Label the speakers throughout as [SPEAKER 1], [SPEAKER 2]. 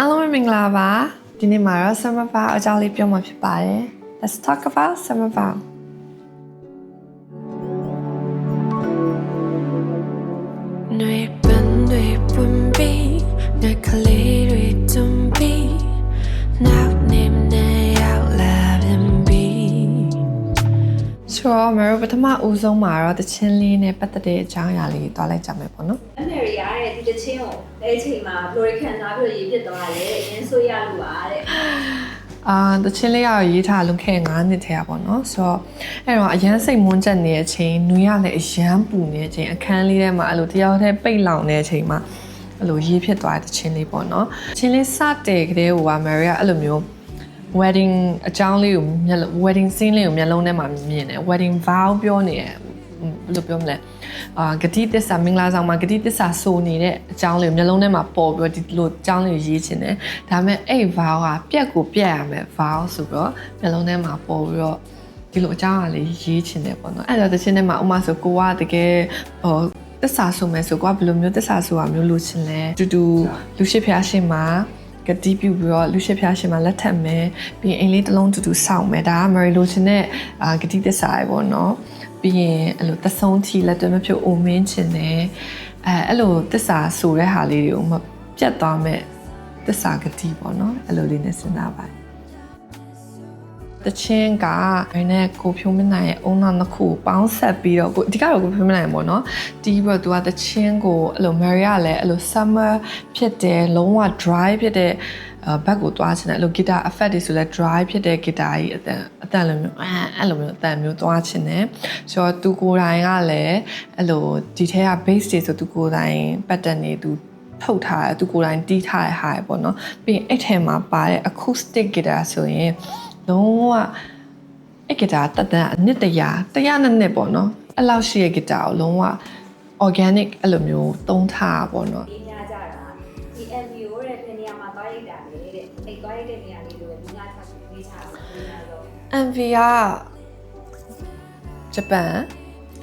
[SPEAKER 1] အားလုံးမင်္ဂလာပါဒီနေ့မှာတော့ summer vow အကြောင်းလေးပြောမှာဖြစ်ပါတယ် Let's talk about summer vow
[SPEAKER 2] နွေပန်းတွေပွင့်ပြီးငါကလေးတွေတွန်ပြီးနောက်နေနေရောက်လာပြန်ပြီ
[SPEAKER 1] ဆိုတော့မတို့ပထမဦးဆုံးမှာတော့တချင်းလေးနဲ့ပတ်သက်တဲ့အကြောင်းအရာလေးတွားလိုက်ကြမယ်ပေါ့နော်
[SPEAKER 3] အမေရိကရဲ့ဒီတချင်းကိုအဲ့အချိန်မှာဘလိုရီခံစားပြီးရေးဖြစ်သွားတယ်အရင်ဆိုရလို့ပါတဲ့
[SPEAKER 1] တချင်းလေးကတော့ရေးထားလွန်ခဲ့9နှစ်ထဲကပေါ့နော်ဆိုတော့အဲ့တော့အရန်စိတ်မွန်းချက်နေတဲ့အချိန်နွေရလည်းအရန်ပူနေတဲ့အချိန်အခန်းလေးထဲမှာအဲ့လိုတယောက်တည်းပိတ်လောင်နေတဲ့အချိန်မှာအဲ့လိုရေးဖြစ်သွားတဲ့တချင်းလေးပေါ့နော်ချင်းလေးစတဲ့ကလေးကမယ်ရီကအဲ့လိုမျိုး wedding အကြောင်းလေးကိုwedding scene လေးကိုမျက်လုံးထဲမှာမြင်တယ် wedding vow ပြောနေတယ်ဘယ်လိုပြောမလဲဂတိသစ္စာမင်္ဂလာဆောင်မှာဂတိသစ္စာဆိုနေတဲ့အကြောင်းလေးကိုမျက်လုံးထဲမှာပေါ်ပြီးဒီလိုအကြောင်းလေးကိုရေးချင်တယ်ဒါပေမဲ့အဲ့ vow ကပြက်ကိုပြက်ရမယ် vow ဆိုတော့မျက်လုံးထဲမှာပေါ်ပြီးတော့ဒီလိုအကြောင်းအရာလေးရေးချင်တယ်ပေါ့နော်အဲ့တော့တခြင်းထဲမှာဥမာဆိုကိုကတကယ်သစ္စာဆိုမယ်ဆိုကိုကဘယ်လိုမျိုးသစ္စာဆိုတာမျိုးလို့ချင်လဲတူတူလူရှိဖျားရှင်မှာကတိပြုပြီးတော့လူရှိဖျားရှင်မှာလက်ထပ်မယ်ပြီးရင်အိမ်လေးတစ်လုံးတူတူစောင့်မယ်ဒါက Mary လိုချင်တဲ့ဂတိသစ္စာပဲပေါ့နော်ပြီးရင်အဲ့လိုသဆုံးချီလက်တွဲမဖြုတ်အိုမင်းချင်တယ်အဲ့လိုသစ္စာဆိုတဲ့ဟာလေးတွေကိုမပြတ်သွားမဲ့သစ္စာဂတိပေါ့နော်အဲ့လိုလေးနဲ့စဉ်းစားပါတယ်တချင်းကအဲ့နဲ့ကိုဖြိုးမနိုင်ရဲ့အုံနောက်နှစ်ခုပေါင်းဆက်ပြီးတော့အဓိကတော့ကိုဖြိုးမနိုင်ပေါ့နော်တီးပြီးတော့သူကတချင်းကိုအဲ့လို Mary ကလည်းအဲ့လို summer ဖြစ်တယ်လုံးဝ dry ဖြစ်တဲ့ဘက်ကိုတွားချင်တယ်အဲ့လို guitar effect တွေဆိုလဲ dry ဖြစ်တဲ့ guitar ကြီးအတန်လိုမျိုးအဲ့လိုမျိုးအတန်မျိုးတွားချင်တယ်ဆိုတော့သူကိုယ်တိုင်ကလည်းအဲ့လိုဒီထဲက bass တွေဆိုသူကိုယ်တိုင် pattern တွေသူထုတ်ထားတယ်သူကိုယ်တိုင်တီးထားတဲ့ဟာပေါ့နော်ပြီးရင်အဲ့ထဲမှာပါတဲ့ acoustic guitar ဆိုရင်လုံးဝအဲ့ဂီတာတက်တဲ့အနှစ်100နှစ်ပေါ့နော်အဲ့လောက်ရှိရဲ့ဂီတာကိုလုံးဝ organic အဲ့လိုမျိုးသုံးထားပေါ့နော်
[SPEAKER 3] ဒီညကြတာဒီ MV ကိုတဲ့ဒီနေရာမှာသွားရိုက်တာလေတဲ့အဲ့သွားရိုက်တဲ့နေရာလေးလိုပဲဒီညချက်ပေးထားတာတော့
[SPEAKER 1] MV ကဂျပန်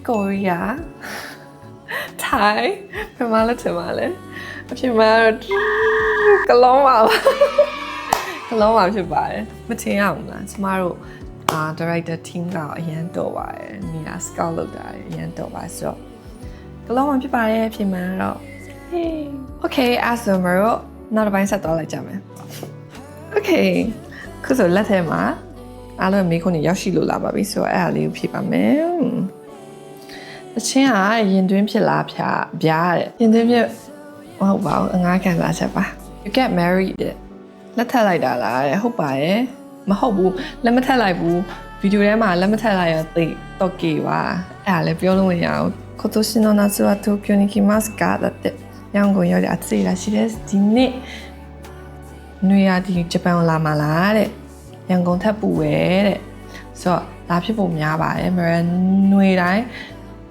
[SPEAKER 1] ကိုရီးယားထိုင်းဘယ်မှာလဲထင်ပါလဲအဖြစ်မှာကလုံးပါကလုံးပါဖြစ်ပါတယ်မထင်ရဘူးလားကျမတို့director team ကအရန်တော်ပါတယ်နေရာ scout လုပ်တာအရန်တော်ပါဆိုတော့ကလုံးပါဖြစ်ပါတယ်အဖြစ်မှာတော့ okay အဲ့ဆိုမတော့နောက်တစ်ပိုင်းဆက်သွားလိုက်ကြမယ် okay ခုဆိုလက်ထဲမှာအားလုံးမိခွန်းရောက်ရှိလို့လာပါပြီဆိုတော့အဲ့ဒါလေးကိုဖြေပါမယ်အချင်းကရင်သွင်းဖြစ်လားဗျာတဲ့ရင်သွင်းဖြစ်ဟုတ်ပါဘူးအငားခံစားချက်ပါ you get married လက်ထပ်လိုက်တာလားတဲ့ဟုတ်ပါရဲ့မဟုတ်ဘူးလက်မထပ်လိုက်ဘူးဗီဒီယိုထဲမှာလက်မထပ်လိုက်ရသိတော့ကေပါအဲ့ဒါလည်းပြောလို့မရဘူး今年の夏は東京に来ますかだって日本より暑いらしいですဒီနေ့နွေရာဒီဂျပန်ကိုလာမှာလားတဲ့ရန်ကုန်ထပ်ပူပဲတဲ့ဆိုတော့လာဖြစ်ဖို့များပါတယ်မရနွေတိုင်း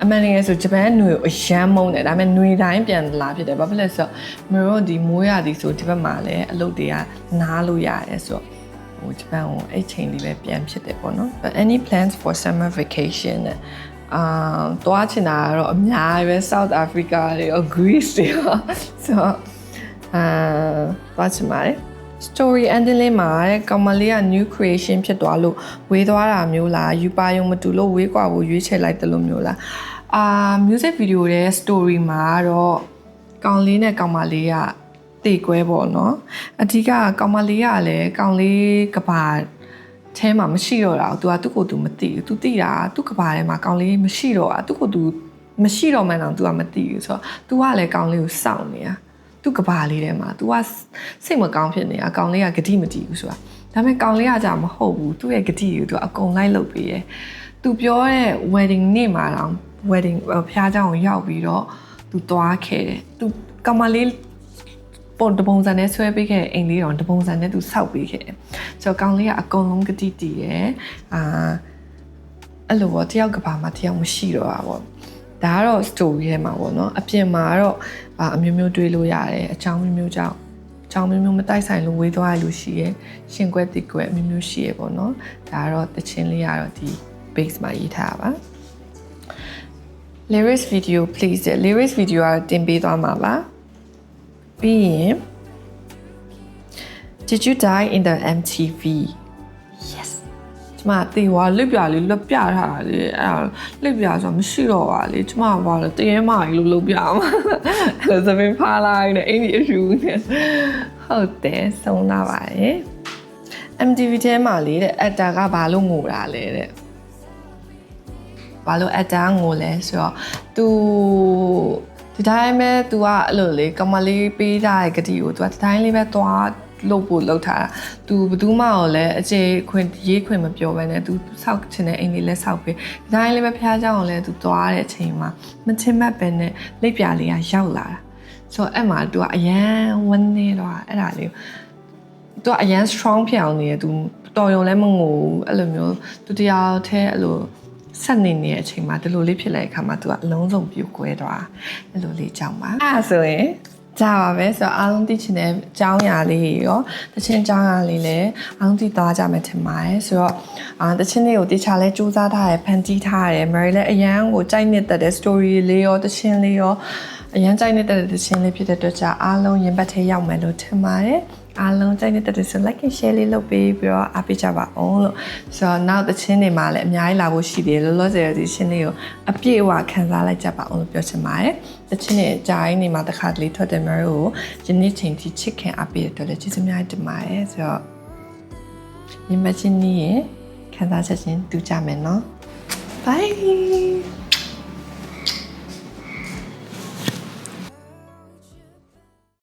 [SPEAKER 1] အမှန်တကယ်ဆိုဂျပန်နွေကိုအရန်မုန်းတယ်ဒါပေမဲ့နွေတိုင်းပြန်လာဖြစ်တယ်ဘာဖြစ်လဲဆိုတော့မရောဒီမိုးရာဒီဆိုဒီဘက်မှာလည်းအလုပ်တွေကနားလို့ရတယ်ဆိုတော့ဟိုဂျပန်ကိုအဲ့ချိန်လေးပဲပြန်ဖြစ်တယ်ပေါ့နော် But any plans for summer vacation နဲ့တွားချင်တာကတော့အများကြီးပဲ South Africa တွေရော Greece တွေရောဆိုတော့တွားချင်ပါတယ်story ending လေးမှာကောင်မလေးက new creation ဖြစ်သွားလို့ဝေးသွားတာမျိုးလားယူပါယုံမတူလို့ဝေးကွာကိုရွေးချယ်လိုက်တယ်လို့မျိုးလားmusic video ရဲ့ story မှာတော့ကောင်လေးနဲ့ကောင်မလေးကတေကွဲပေါ့နော်အဓိကကောင်မလေးကလည်းကောင်လေးကဘာထဲမှာမရှိတော့တာသူကသူ့ကိုယ်သူမသိဘူးသူသိတာသူ့ကဘာထဲမှာကောင်လေးမရှိတော့တာသူ့ကိုယ်သူမရှိတော့မှန်းတော့သူကမသိဘူးဆိုတော့သူကလည်းကောင်လေးကိုစောင့်နေတာသူ့ကဘာလေးထဲမှာ तू ကစိတ်မကောင်းဖြစ်နေတာကောင်လေးကဂတိမတည်ဘူးဆိုတာဒါပေမဲ့ကောင်လေးကကြာမဟုတ်ဘူးသူ့ရဲ့ဂတိကို तू အကုန်လိုက်လုပ်ပေးတယ် तू ပြောတဲ့ wedding နေ့မှာတော့ wedding ဖျားเจ้าကိုရောက်ပြီးတော့ तू သွားခဲ့တယ် तू ကောင်မလေးပုံစံနဲ့ဆွဲပေးခဲ့တဲ့အိမ်လေးတော့ပုံစံနဲ့ तू ဆောက်ပေးခဲ့တယ်ဆိုတော့ကောင်လေးကအကုန်လုံးဂတိတည်တယ်အဲ့လိုပေါ့တယောက်ကဘာမှတယောက်မရှိတော့တာပေါ့ဒါကတော့ story ထဲမှာပေါ့နော်အပြင်မှာတော့အမျိုးမျိုးတွေးလို့ရတယ်အကြောင်းမျိုးကြောင့်အကြောင်းမျိုးမတိုက်ဆိုင်လို့ဝေးသွားရလို့ရှိရယ်ရှင်ကွက်တိကွက်အမျိုးမျိုးရှိရယ်ပေါ့နော်ဒါကတော့တခြင်းလေးကတော့ဒီ base မှာရေးထားပါ lyrics video please lyrics video ကတင်ပေးသွားမှာပါပြီးရင် Did you die in the MTV Yes ကျမတေဝါလက်ပြလေးလက်ပြထားတာလေအဲ့ဒါလက်ပြဆိုမရှိတော့ပါလေကျမဘာလဲတရေမကြီးလို့လုပ်ပြအောင်အဲ့ဒါစပင်းဖားလိုက်နေအင်းကြီးအဖြူနေဟုတ်တယ်ဆုံးလာပါတယ် MTV ထဲမှာလေတဲ့ actor ကဘာလို့ငိုတာလဲတဲ့ဘာလို့ actor ငိုလဲဆိုတော့ तू ဒီတိုင်းပဲ तू ကအဲ့လိုလေကမလေးပေးထားတဲ့ဂတိကို तू ကဒီတိုင်းလေးပဲသွားလုပ်ဖို့လုပ်ထားတာ तू ဘယ်သူမှတော့လည်းအခြေခွင့်ရေးခွင့်မပြောဘဲနဲ့ तू စောက်ချင်တဲ့အိမ်လေးလဲစောက်ပေးဒီတိုင်းလေးပဲဖျားเจ้าအောင်လဲ तू သွားတဲ့အချိန်မှာမချင်မက်ပဲနဲ့လိပ်ပြလေးကရောက်လာတာဆိုတော့အဲ့မှာ तू ကအရန်ဝန်းနေတော့အဲ့ဒါလေးသူကအရန် strong ဖြစ်အောင်နေတယ်သူတော်ရုံလည်းမငိုဘူးအဲ့လိုမျိုးသူတရားထဲအဲ့လိုဆက်နေနေတဲ့အချိန်မှာဒီလိုလေးဖြစ်လိုက်အခါမှာသူကအလုံးစုံပြိုကွဲသွားအဲ့လိုလေးကြောင်းပါအဲ့ဒါဆိုရင်ကြာပါပဲဆိုတော့အားလုံးသိချင်တဲ့အကြောင်းအရာလေးရောတချင်းအကြောင်းအရာလေးလည်းအားလုံးသိသွားကြမယ်ထင်ပါတယ်ဆိုတော့တချင်းလေးကိုတေချာလဲစူးစမ်းထားရဖန်တီးထားရမယ်လည်းအရန်ကိုကြိုက်နေတဲ့ story လေးရောတချင်းလေးရောအရန်ကြိုက်နေတဲ့တချင်းလေးဖြစ်တဲ့အတွက်ကြောင့်အားလုံးရင်ဘတ်ထဲရောက်မယ်လို့ထင်ပါတယ်အားလုံးကြိုက်တဲ့ဆို like and share လေးလုပ်ပေးပြီးတော့အားပေးကြပါအောင်လို့ဆိုတော့နောက်တစ်ချင်းတွေမှာလည်းအများကြီးလာဖို့ရှိသေးတယ်လောလောဆယ်ဒီချင်းလေးကိုအပြည့်အဝခံစားလိုက်ကြပါအောင်လို့ပြောချင်ပါတယ်တစ်ချင်းတွေအကြိုင်းနေမှာတစ်ခါတလေထွက်တယ်မျိုးကိုယနေ့ချိန်ထိချစ်ခင်အားပေးတဲ့အတွက်လည်းကျေးဇူးများတင်ပါတယ်ဆိုတော့ညီမချင်းကြီးရဲ့ခံစားချက်ချင်းတူကြမယ်နော် bye